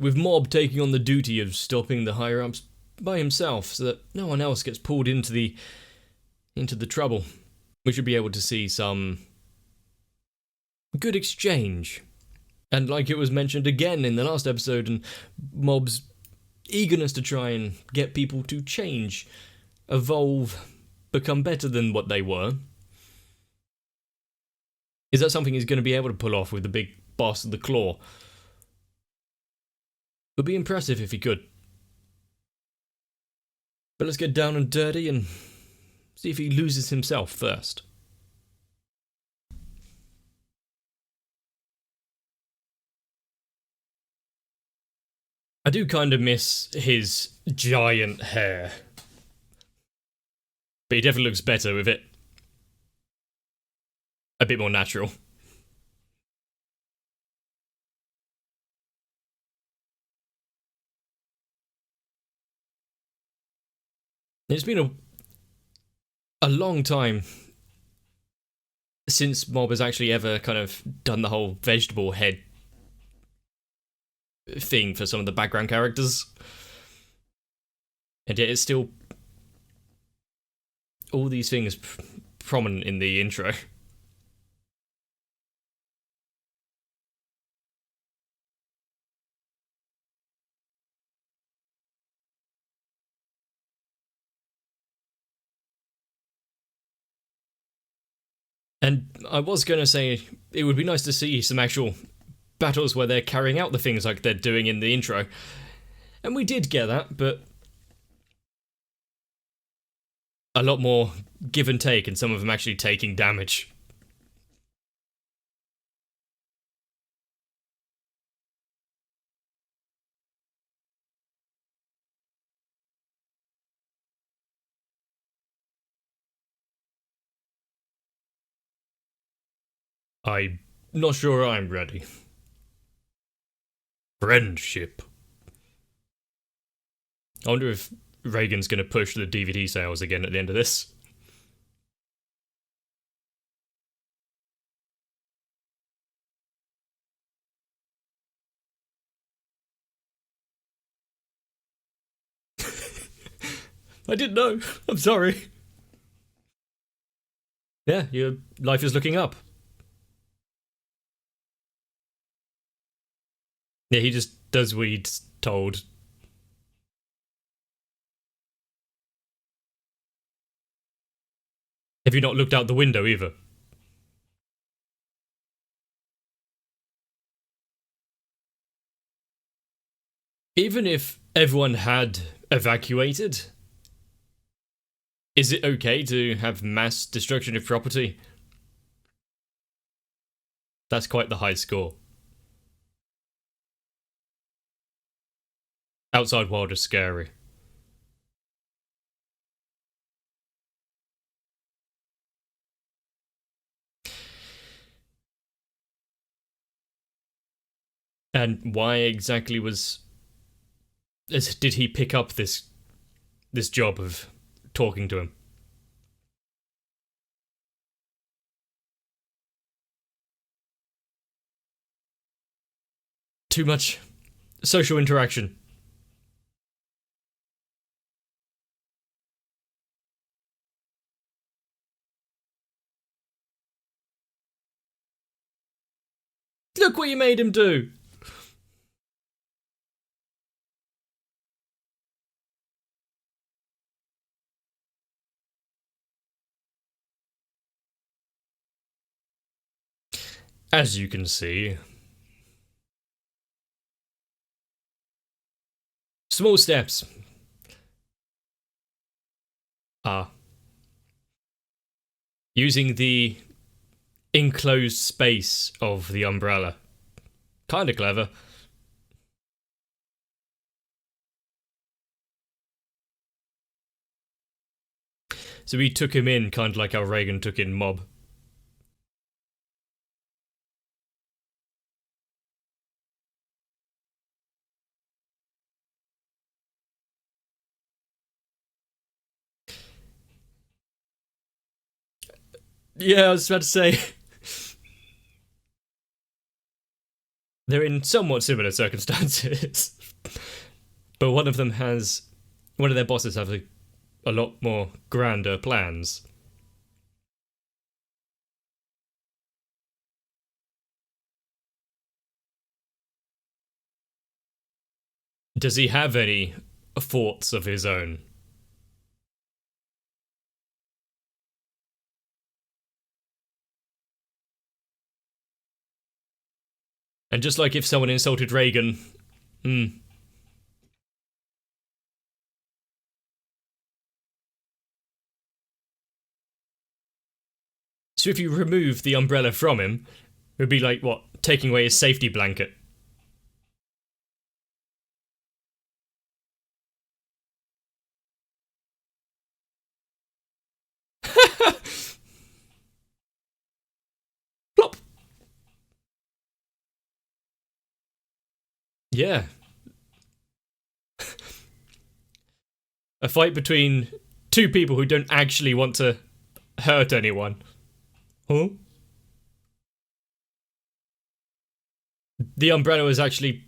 with Mob taking on the duty of stopping the higher-ups by himself so that no one else gets pulled into the trouble. We should be able to see some good exchange. And like it was mentioned again in the last episode, and Mob's eagerness to try and get people to change, evolve, become better than what they were. Is that something he's going to be able to pull off with the big boss of the Claw? It would be impressive if he could. But let's get down and dirty and see if he loses himself first. I do kind of miss his giant hair. But he definitely looks better with it. A bit more natural. It's been a long time since Mob has actually ever kind of done the whole vegetable head thing for some of the background characters. And yet it's still all these things prominent in the intro. And I was going to say, it would be nice to see some actual battles where they're carrying out the things like they're doing in the intro. And we did get that, but a lot more give and take, and some of them actually taking damage. I'm not sure I'm ready. Friendship. I wonder if Reagan's going to push the DVD sales again at the end of this. I didn't know. I'm sorry. Yeah, your life is looking up. Yeah, he just does what he's told. Have you not looked out the window either? Even if everyone had evacuated, is it okay to have mass destruction of property? That's quite the high score. Outside world is scary. And why exactly did he pick up this job of talking to him? Too much social interaction. Look what you made him do! As you can see, small steps are using the enclosed space of the umbrella. Kinda clever. So we took him in, kind of like how Reagan took in Mob. Yeah, I was about to say. They're in somewhat similar circumstances, but one of their bosses has a lot more grander plans. Does he have any thoughts of his own? And just like if someone insulted Reagan, hmm. So if you remove the umbrella from him, it would be like, what, taking away his safety blanket? Plop! Yeah. A fight between two people who don't actually want to hurt anyone. Huh? The umbrella was actually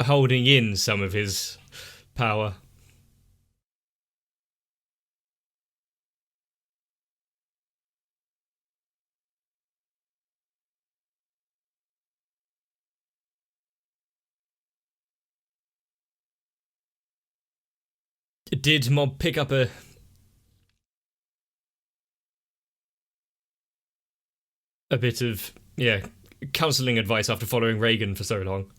holding in some of his power. Did Mob pick up a bit of, yeah, counselling advice after following Reagan for so long?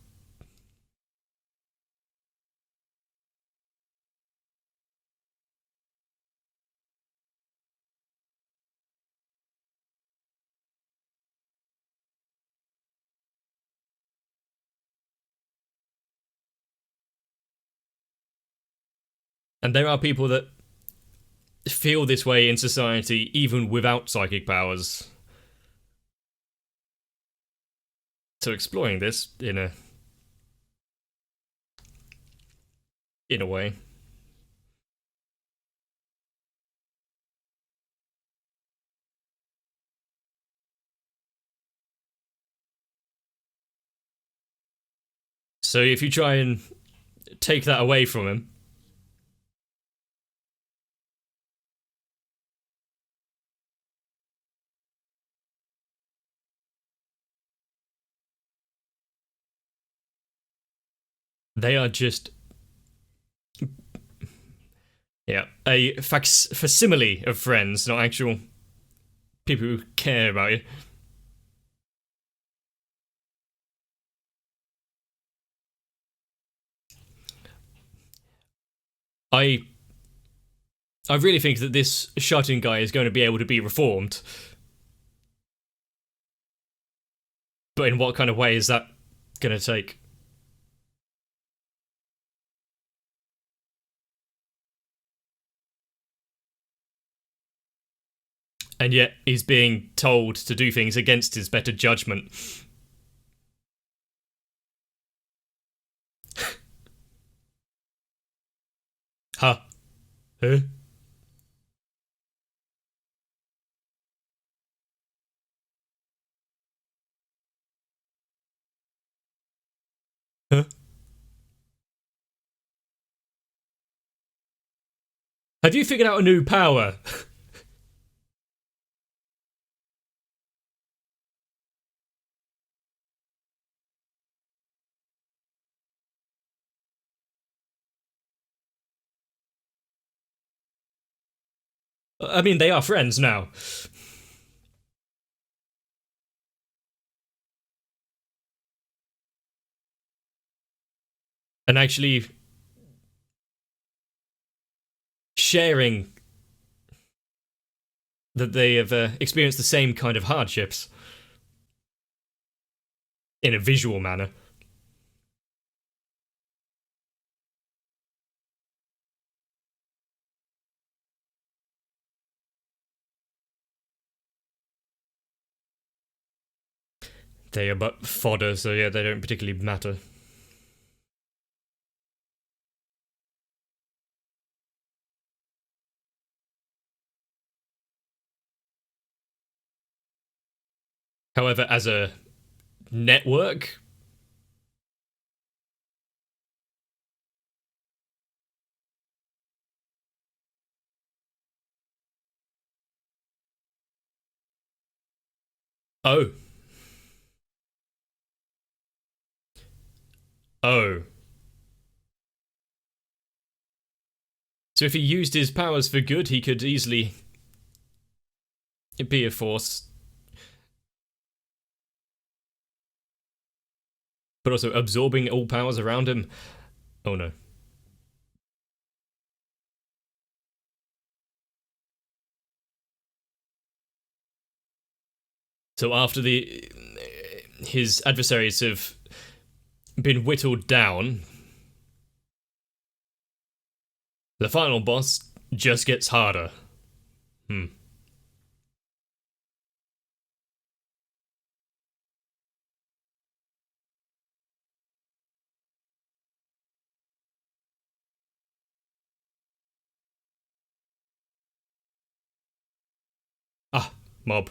And there are people that feel this way in society even without psychic powers. So exploring this in a way. So if you try and take that away from him, they are just, yeah, a facsimile of friends, not actual people who care about you. I I really think that this shutting guy is going to be able to be reformed. But in what kind of way is that going to take? And yet he's being told to do things against his better judgment. Huh? Huh? Huh? Have you figured out a new power? I mean, they are friends now. And actually sharing that they have experienced the same kind of hardships in a visual manner. They are but fodder, so yeah, they don't particularly matter. However, as a network, oh, oh. So if he used his powers for good, he could easily be a force, but also absorbing all powers around him. Oh no. So after the his adversaries have been whittled down, the final boss just gets harder. Hmm. Ah, mob.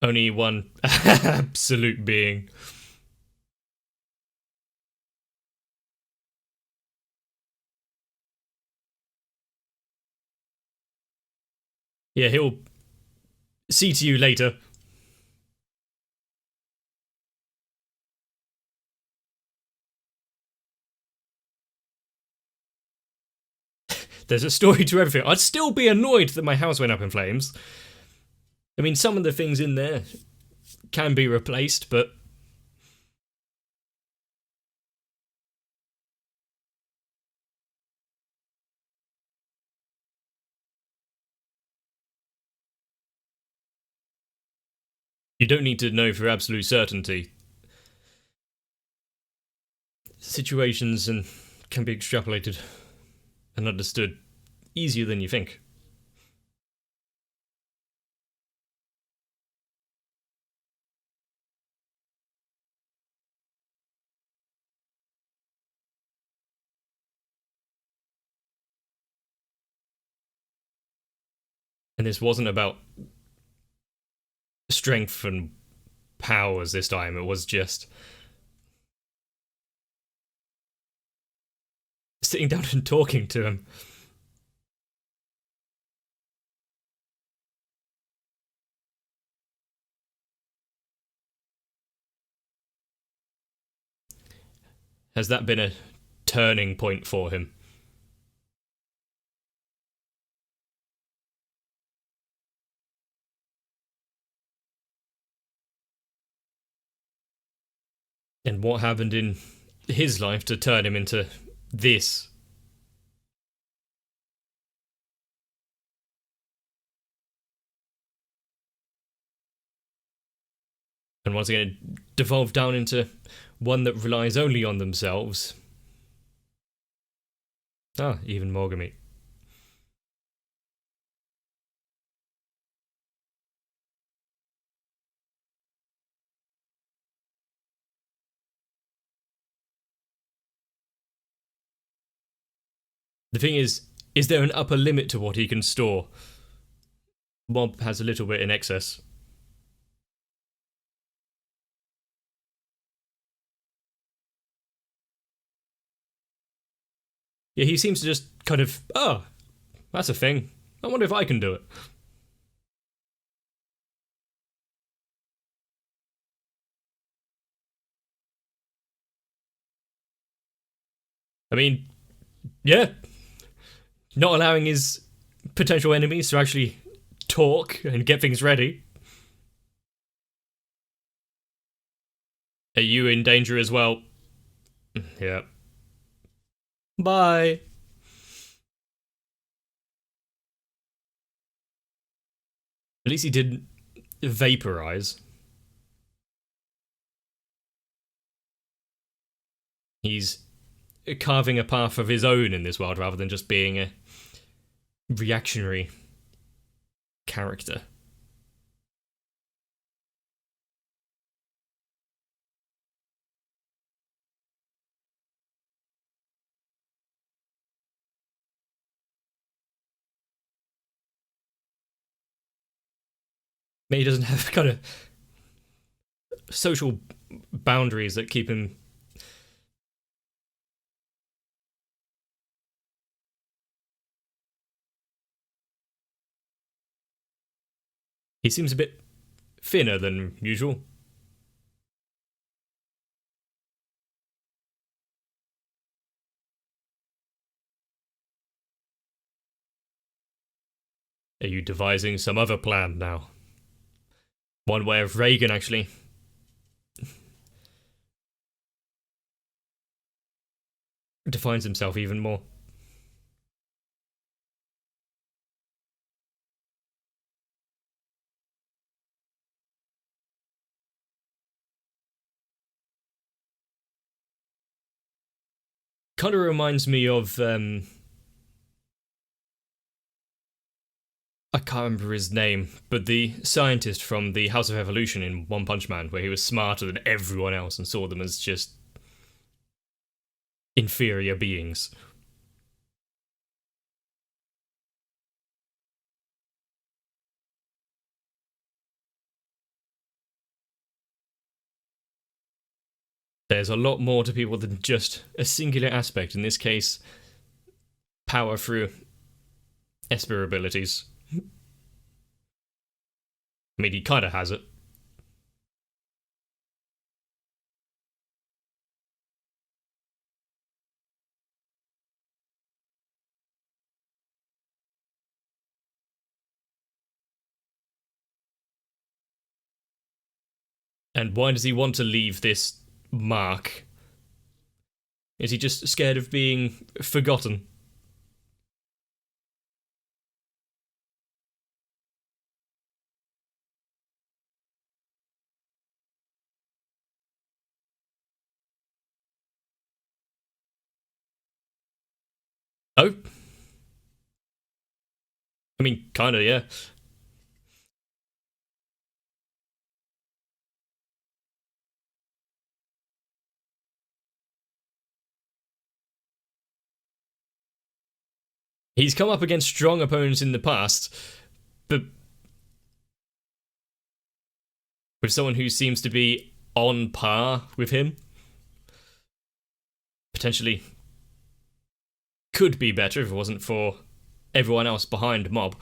Only one absolute being. Yeah, he'll see to you later. There's a story to everything. I'd still be annoyed that my house went up in flames. I mean, some of the things in there can be replaced, but you don't need to know for absolute certainty. Situations and can be extrapolated and understood easier than you think. And this wasn't about strength and powers this time, it was just sitting down and talking to him. Has that been a turning point for him? And what happened in his life to turn him into this? And once again, devolve down into one that relies only on themselves. Ah, even Morgami. The thing is there an upper limit to what he can store? Mob has a little bit in excess. Yeah, he seems to just kind of, oh, that's a thing. I wonder if I can do it. I mean, yeah, not allowing his potential enemies to actually talk and get things ready. Are you in danger as well? Yeah. Bye. At least he didn't vaporize. He's carving a path of his own in this world rather than just being a reactionary character. Maybe he doesn't have kind of social boundaries that keep him. He seems a bit thinner than usual. Are you devising some other plan now? One way of Reagan actually defines himself even more. Kind of reminds me of I can't remember his name, but the scientist from the House of Evolution in One Punch Man, where he was smarter than everyone else and saw them as just inferior beings. There's a lot more to people than just a singular aspect, in this case, power through Esper abilities. I mean, he kind of has it. And why does he want to leave this mark? Is he just scared of being forgotten? Oh, I mean, kind of, yeah. He's come up against strong opponents in the past, but with someone who seems to be on par with him, potentially could be better if it wasn't for everyone else behind Mob.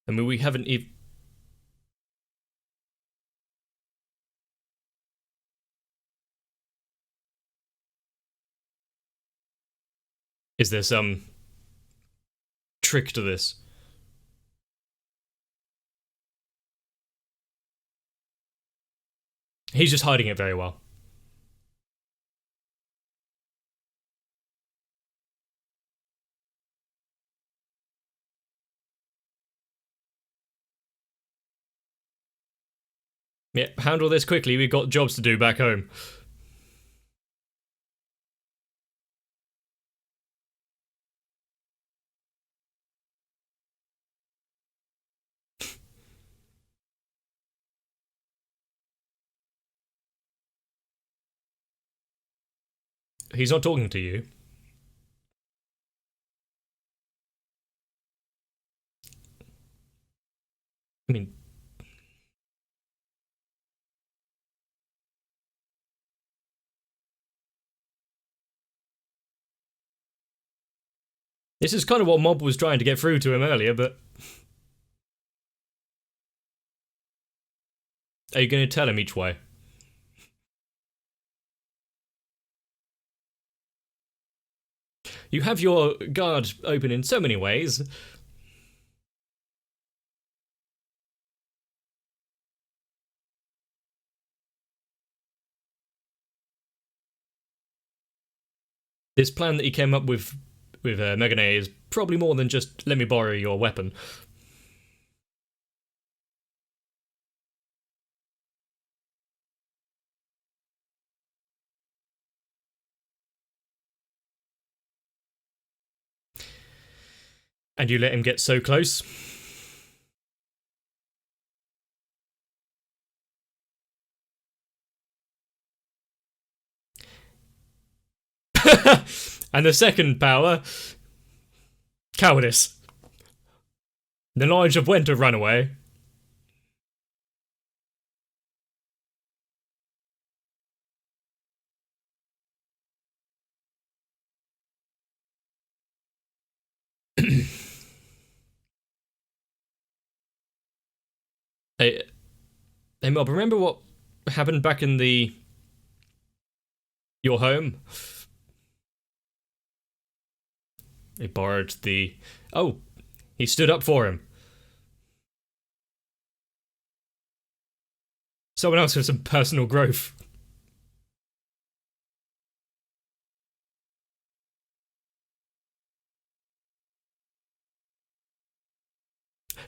I mean, we haven't even. Is there some trick to this? He's just hiding it very well. Yeah, handle this quickly. We've got jobs to do back home. He's not talking to you. I mean, this is kind of what Mob was trying to get through to him earlier, but. Are you going to tell him each way? You have your guard open in so many ways. This plan that he came up with Megane is probably more than just let me borrow your weapon. And you let him get so close. And the second power, cowardice. The knowledge of when to run away. Hey, Mob, remember what happened back in your home? He borrowed the... Oh, he stood up for him. Someone else with some personal growth.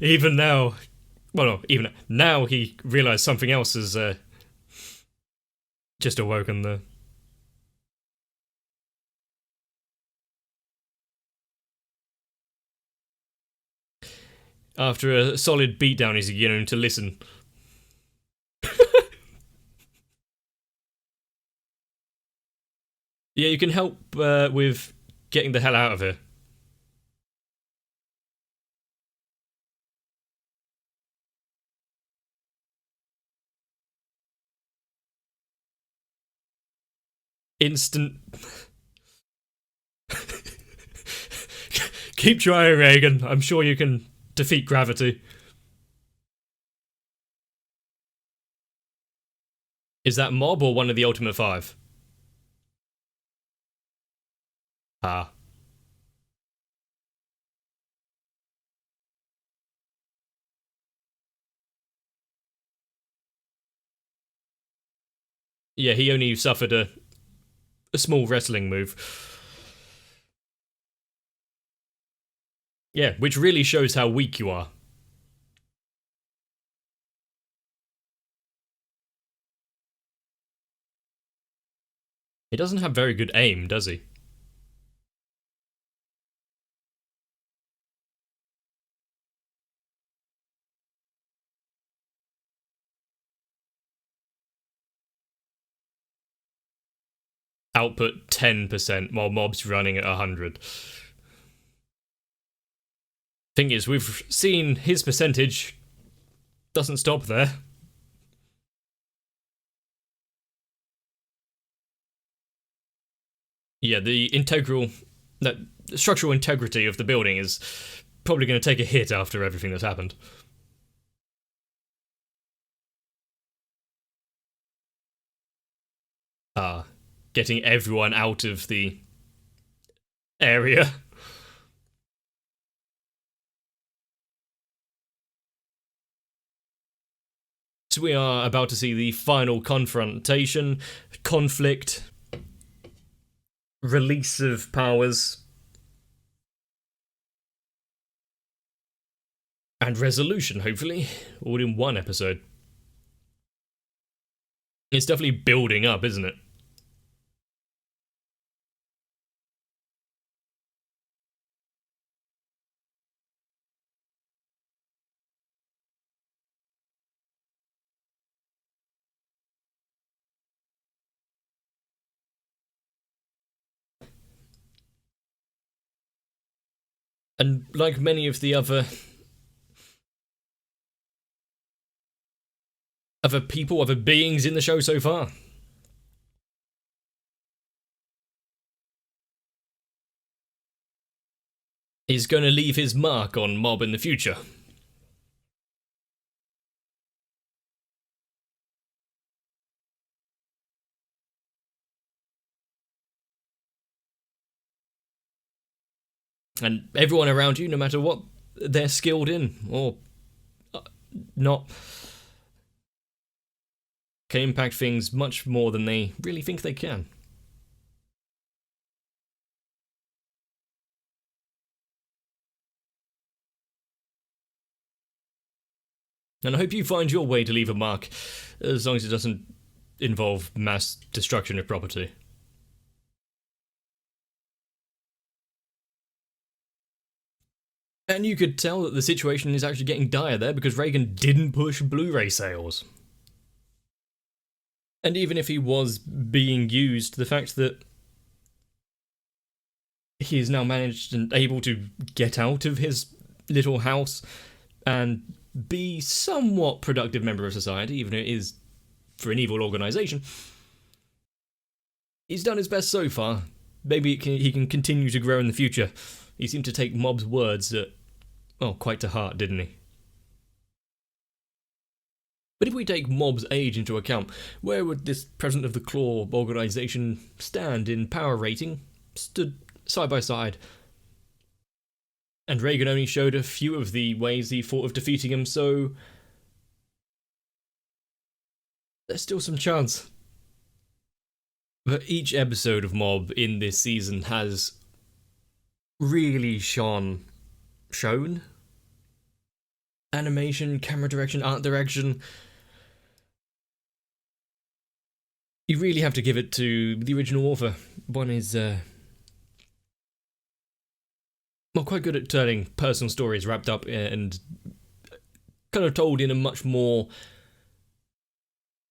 Even now... Well, no, even now he realised something else has just awoken the... After a solid beatdown, he's beginning to listen. Yeah, you can help with getting the hell out of here. Instant... Keep trying, Reagan. I'm sure you can defeat gravity. Is that Mob or one of the Ultimate Five? Ah. Yeah, he only suffered a small wrestling move. Yeah, which really shows how weak you are. He doesn't have very good aim, does he? Output 10% while Mob's running at 100. Thing is, we've seen his percentage doesn't stop there. Yeah, the structural integrity of the building is probably going to take a hit after everything that's happened. Getting everyone out of the area. So we are about to see the final confrontation, conflict, release of powers, and resolution, hopefully, all in one episode. It's definitely building up, isn't it? And like many of the other people, other beings in the show so far, is going to leave his mark on Mob in the future. And everyone around you, no matter what they're skilled in or not, can impact things much more than they really think they can. And I hope you find your way to leave a mark, as long as it doesn't involve mass destruction of property. And you could tell that the situation is actually getting dire there because Reagan didn't push Blu-ray sales. And even if he was being used, the fact that he is now managed and able to get out of his little house and be somewhat productive member of society, even though it is for an evil organisation. He's done his best so far. Maybe he can continue to grow in the future. He seemed to take Mob's words, quite to heart, didn't he? But if we take Mob's age into account, where would this President of the Claw organisation stand in power rating? Stood side by side. And Reagan only showed a few of the ways he thought of defeating him, so there's still some chance. But each episode of Mob in this season has really shown animation, camera direction, art direction. You really have to give it to the original author. One is quite good at turning personal stories wrapped up and kind of told in a much more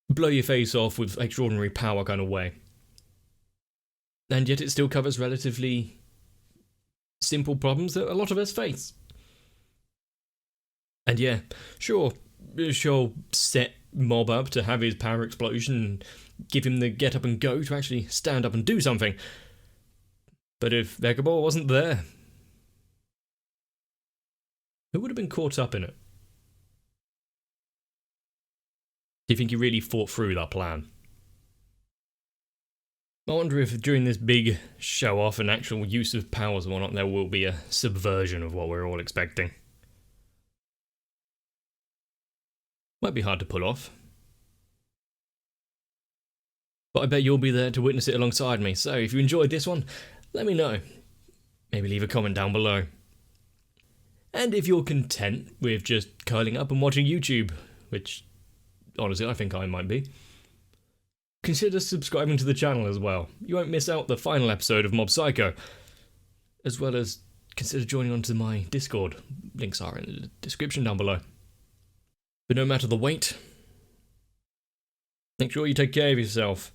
blow your face off with extraordinary power kind of way. And yet it still covers relatively simple problems that a lot of us face. And yeah, sure, she'll set Mob up to have his power explosion and give him the get up and go to actually stand up and do something. But if Vegaball wasn't there, who would have been caught up in it? Do you think he really thought through that plan? I wonder if during this big show-off and actual use of powers and whatnot, there will be a subversion of what we're all expecting. Might be hard to pull off. But I bet you'll be there to witness it alongside me, so if you enjoyed this one, let me know. Maybe leave a comment down below. And if you're content with just curling up and watching YouTube, which honestly I think I might be, consider subscribing to the channel as well. You won't miss out the final episode of Mob Psycho, as well as consider joining onto my Discord. Links are in the description down below. But no matter the wait, make sure you take care of yourself,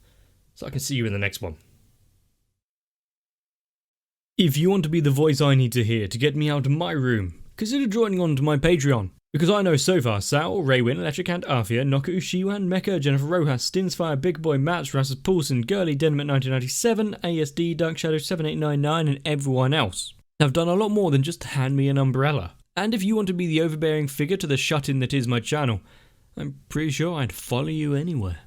so I can see you in the next one. If you want to be the voice I need to hear to get me out of my room, consider joining on to my Patreon. Because I know so far Sal, Raywin, Electricant, Arthia, Noku, Shiwan, Mecha, Jennifer Rojas, Stinsfire, Big Boy, Mats, Rasmus Poulsen, Girly, Denman 1997, ASD, Dark Shadow 7899 and everyone else have done a lot more than just hand me an umbrella. And if you want to be the overbearing figure to the shut-in that is my channel, I'm pretty sure I'd follow you anywhere.